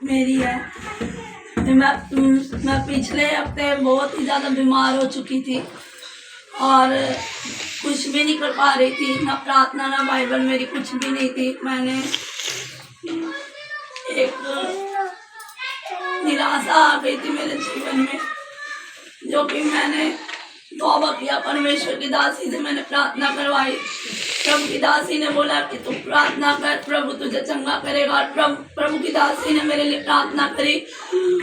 मेरी है। मैं पिछले हफ्ते बहुत ही ज़्यादा बीमार हो चुकी थी और कुछ भी नहीं कर पा रही थी, ना प्रार्थना ना बाइबल, मेरी कुछ भी नहीं थी। मैंने एक निराशा आ गई थी मेरे जीवन में, जो कि मैंने तौबा किया। परमेश्वर की दासी से मैंने प्रार्थना करवाई। प्रभु की दासी ने बोला कि तू प्रार्थना कर, प्रभु तुझे चंगा करेगा। और प्रभु की दासी ने मेरे लिए प्रार्थना करी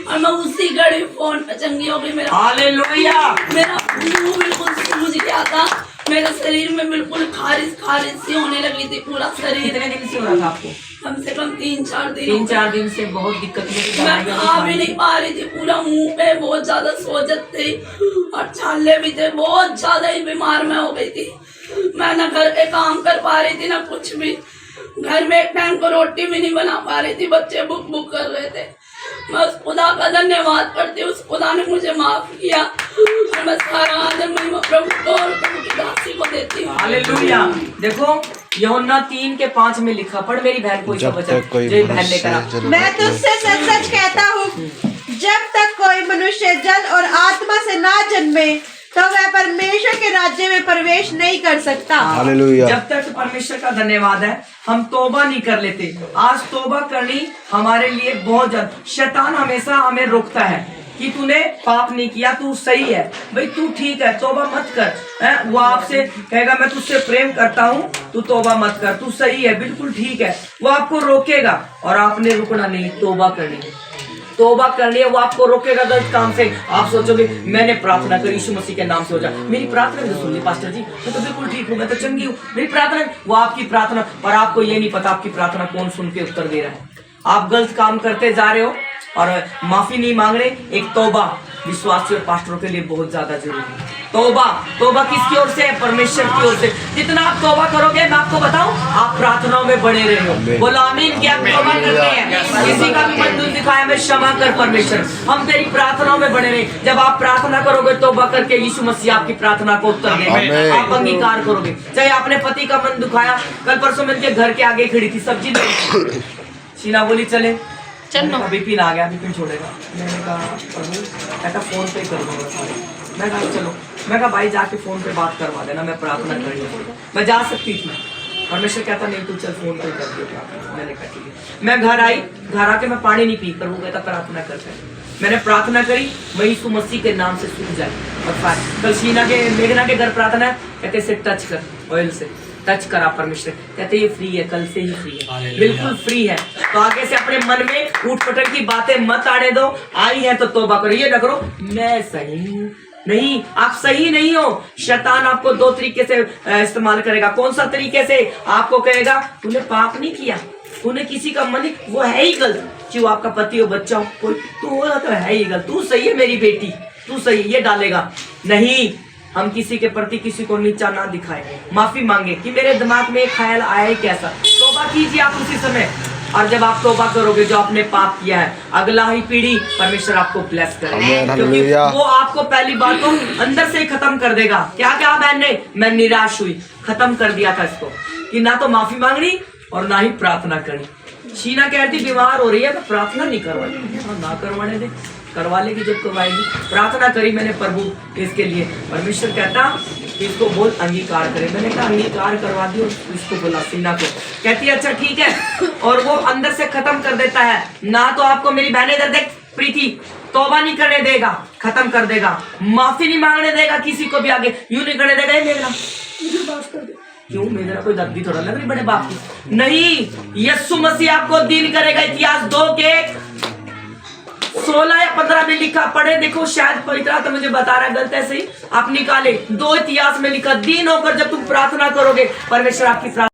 और मैं उसी घड़ी फोन पे चंगी हो गई। हालेलुया। मेरा मुंह बिल्कुल सूज गया था, मेरे शरीर में बिल्कुल खारिज सी होने लगी थी पूरा शरीर। कितने दिन से हो रहा था आपको? कम से कम 3-4 दिन। 3-4 दिन से बहुत दिक्कत मैं खा भी नहीं पा रही थी, पूरा मुंह पे बहुत ज्यादा सोजत थी और छाले भी थे, बहुत ज्यादा ही बीमार मैं हो गई थी। मैं ना घर पे काम कर पा रही थी ना कुछ भी, घर में एक टाइम को रोटी भी नहीं बना पा रही थी, बच्चे बुक बुक कर रहे थे। मैं उस खुदा का धन्यवाद करती हूँ, उस खुदा ने मुझे माफ किया और मैं सारा आदर महिमा प्रभु को और प्रभु की दासी को देती हूँ। हालेलुया। देखो यूहन्ना 3:5 में लिखा, पढ़ मेरी बहन को इसका वचन, जो बहन लेकर आ। मैं तुझसे सच सच कहता हूँ, जब तक कोई मनुष्य जल और आत्मा से ना जन्मे तो वह परमेश्वर के राज्य में प्रवेश नहीं कर सकता। हालेलुया। जब तक परमेश्वर का धन्यवाद है हम तौबा नहीं कर लेते। आज तौबा करनी हमारे लिए बहुत ज्यादा, शैतान हमेशा हमें रोकता है कि तूने पाप नहीं किया, तू सही है भाई, तू ठीक है, तौबा मत कर। वो आपसे कहेगा मैं तुझसे प्रेम करता हूँ, तू तौबा मत कर, तू सही है, बिल्कुल ठीक है। वो आपको रोकेगा और आपने रुकना नहीं, तौबा करनी है, तौबा करनी है। वो आपको रोकेगा गलत काम से। आप सोचोगे मैंने प्रार्थना करी यीशु मसीह के नाम से हो जा, मेरी प्रार्थना तो सुन ली पास्टर जी, मैं तो बिल्कुल ठीक हूँ, मैं तो चंगी हूँ, मेरी प्रार्थना। वो आपकी प्रार्थना, और आपको ये नहीं पता आपकी प्रार्थना कौन सुन के उत्तर दे रहा है। आप गलत काम करते जा रहे हो और माफी नहीं मांग रहे। एक तौबा विश्वासी और पास्टरों के लिए बहुत ज्यादा जरूरी है। तौबा किसकी ओर से है? परमेश्वर की ओर से। जितना आप तौबा करोगे, मैं आपको बताऊं, आप प्रार्थनाओं में बने रहे हो। बोलो आमीन। क्या तौबा करते हैं? किसी का भी मन दुख दिखाया मैं क्षमा कर परमेश्वर, हम तेरी प्रार्थनाओं में बने रहे। जब आप प्रार्थना करोगे तौबा करके, यीशु मसीह आपकी प्रार्थना को उत्तर देंगे, आप अंगीकार करोगे। चाहे आपने पति का मन दुखाया, कल परसों मैं उनके घर के आगे खड़ी थी, सब्जी नहीं, शीना बोली चले, बिपिन आ गया, बिपिन छोड़ेगा। मैंने कहा प्रभु ऐसा फोन पे कर दूंगा। मैं कहा चलो, मैं कहा भाई जाके फोन पे बात करवा देना, मैं प्रार्थना कर लूँगा। मैं जा सकती थी, परमेश्वर कहता नहीं तू चल फोन पे कर दिया प्रार्थना। मैंने कहा ठीक है। मैं घर आई, घर आके मैं पानी नहीं पी, पर वो कहता प्रार्थना करते हैं। मैंने प्रार्थना करी, मैं यीशु मसीह के नाम से सूख जाए। और कल शीना के मेघना के घर प्रार्थना है, कहते इसे टच कर, ऑयल से टच करा परमेश्वर, कहते ये फ्री है, कल से ही फ्री है, बिल्कुल फ्री है। तो आगे से अपने मन में ऊट पटक की बातें मत आने दो। आई है तो तौबा करो, ये न करो मैं सही हूँ। नहीं, आप सही नहीं हो। शैतान आपको 2 तरीके से इस्तेमाल करेगा। कौन सा तरीके से? आपको कहेगा तूने पाप नहीं किया, तूने किसी का मन, वो है ही गलत, चाहे आपका पति हो, बच्चा हो, कोई तो है ही गलत, तू सही है मेरी बेटी, तू सही, ये डालेगा। नहीं, हम किसी के प्रति किसी को नीचा ना दिखाए, माफी मांगे कि मेरे दिमाग में एक ख्याल आया ही कैसा। तौबा कीजिए आप उसी समय, और जब आप तौबा करोगे जो आपने पाप किया है, अगला ही पीढ़ी परमेश्वर आपको ब्लेस करेगा, क्योंकि वो आपको पहली बात तो अंदर से ही खत्म कर देगा। क्या क्या बहन ने, मैं निराश हुई, खत्म कर दिया था इसको कि ना तो माफी मांगनी और ना ही प्रार्थना करनी। शीना कहती बीमार हो रही है, मैं प्रार्थना नहीं करवाई, ना करवाने दे, करवा लेगी जब करवाएगी। प्रार्थना करी मैंने प्रभु इसके लिए, परमेश्वर कहता इसको बोल अंगीकार करे। मैंने कहा अंगीकार करवा दियो, इसको बोला शीना को, कहती है अच्छा ठीक है, और वो अंदर से खत्म कर देता है। ना तो आपको मेरी बहन इधर देख प्रीति, तौबा नहीं करने देगा, खत्म कर देगा, माफी नहीं मांगने देगा किसी को भी आगे, यूं नहीं करने देगा, मेरा मुझे माफ कर दे। क्यों, मेरा कोई दर्दी थोड़ा लग रही बड़े बाप की? नहीं, यीशु मसीह आपको दीन करेगा। इतिहास 2 के 16 या 15 में लिखा, पढ़े देखो, शायद पवित्र तो मुझे बता रहा है, गलत है सही, आप निकाले 2 इतिहास में लिखा, दीन होकर जब तुम प्रार्थना करोगे परमेश्वर आपकी प्रार्थना